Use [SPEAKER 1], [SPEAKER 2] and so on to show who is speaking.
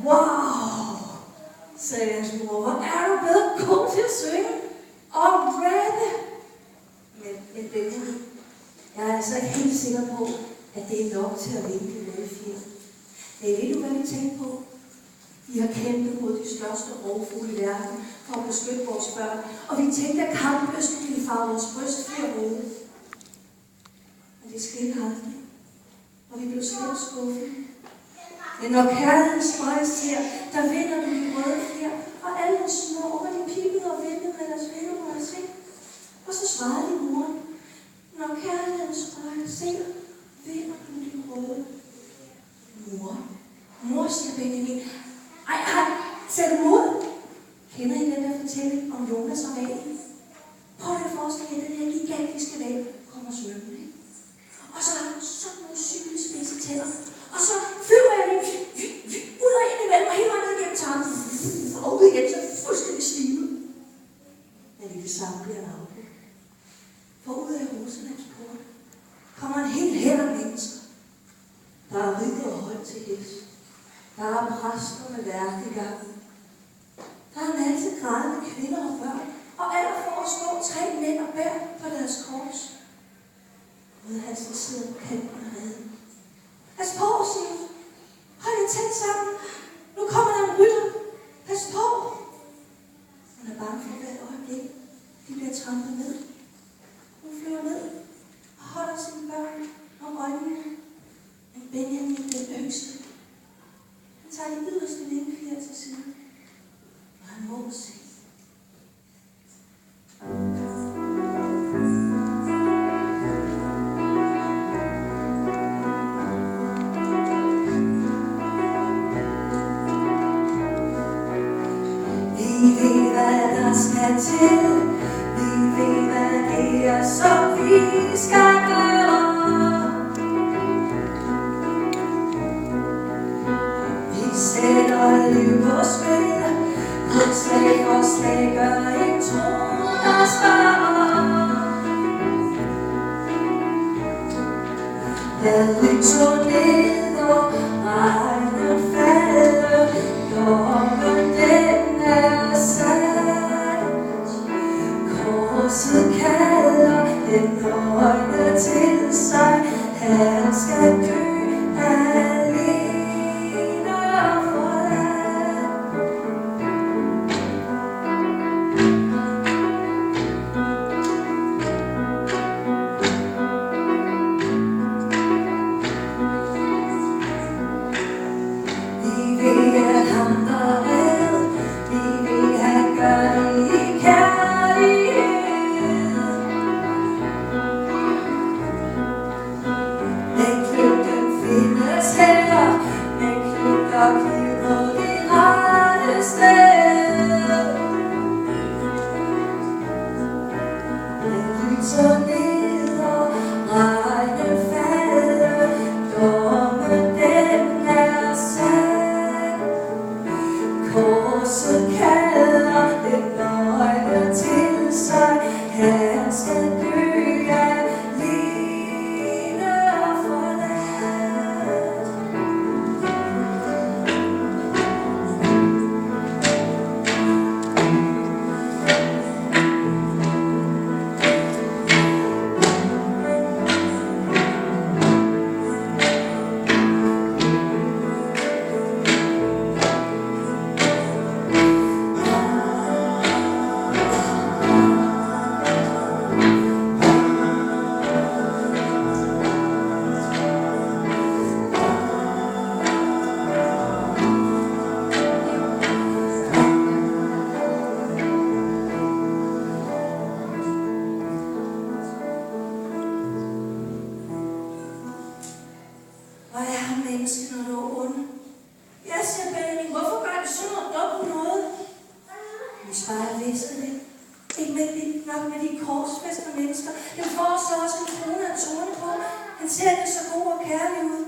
[SPEAKER 1] Wow, sagde hans mor, hvor er du blevet god til at synge og rappe. Men Benjamin, jeg er altså ikke helt sikker på, at det er nok til at vinde det røde fjeld. Ved du, hvad vi tænkte på? Vi har kæmpet mod de største rovfugle i verden for at beskytte vores børn, og vi tænkte, at kamplysten ville farve vores bryst flere røde. Men det skete aldrig, og vi blev slet skuffet. Men når kærligheden spøjs her, der vinder du de røde fjer, og alle de små unger, de pippede og ventede med deres venner og se. Og så svarede de moren, når kærligheden spøjs her, vinder du de røde. Mor, siger Benjamin. Ej, sæt dem ud. Kender I den der fortælling om Jonas og hvalen? Prøv at forestille jer, den her gigantiske hval kommer svømmende. Og så har han sådan nogle cykelspidse tænder. Og så flyver jeg den ud og ind i vandet og hele vejen ned gennem tarmen. Og ud igen, så er det fuldstændig slimet. Men i det samme bliver han afbrudt. For ud af Jerusalem's port kommer en hel hær af mennesker. Der er ridder og højt til hest. Der er præster med værk i gang. Der er en masse grædende kvinder og børn. Og alle for at stå 3 mænd og bær på deres kors. Udhalsen sidder på kanten af reden. Pas på, siger hun. Hold jer tæt sammen. Nu kommer der en rytter. Pas på. Hun er bange for hvert øjeblik. De bliver trampet ned. Hun flyver ned og holder sine børn om øjnene. Men Benjamin, den yngste, han tager de yderste vingefjer til siden. Og han må se. Vi ved, hvad der skal til. Vi ved, hvad det er, som vi skal gøre. Vi sætter liv på spil. Og slag for slag gør en tro, der spørger. Lad lyt slå ned og regnen falde. Dommen den er sat. Korset kalder den nøgne til sig. Han skal dø alene og forladt. Vi ved, at ham der red, vi ved, han gør det i kærlighed. Men kløgten findes her, men kløgt og kniv på det rette sted. Den lyser ned og regnen falder, dommen den er sat. Korset kalder den nøgne til sig, han skal dø alene og forladt. Hvor er mennesket, når du er onde? Jeg siger, Benjamin, hvorfor gør det sådan noget dumt noget? Hvis bare jeg vidste det. Ikke med vildt nok med de korsfæstede mennesker. Den får så også en krone af torne på. Han ser det så god og kærlig ud.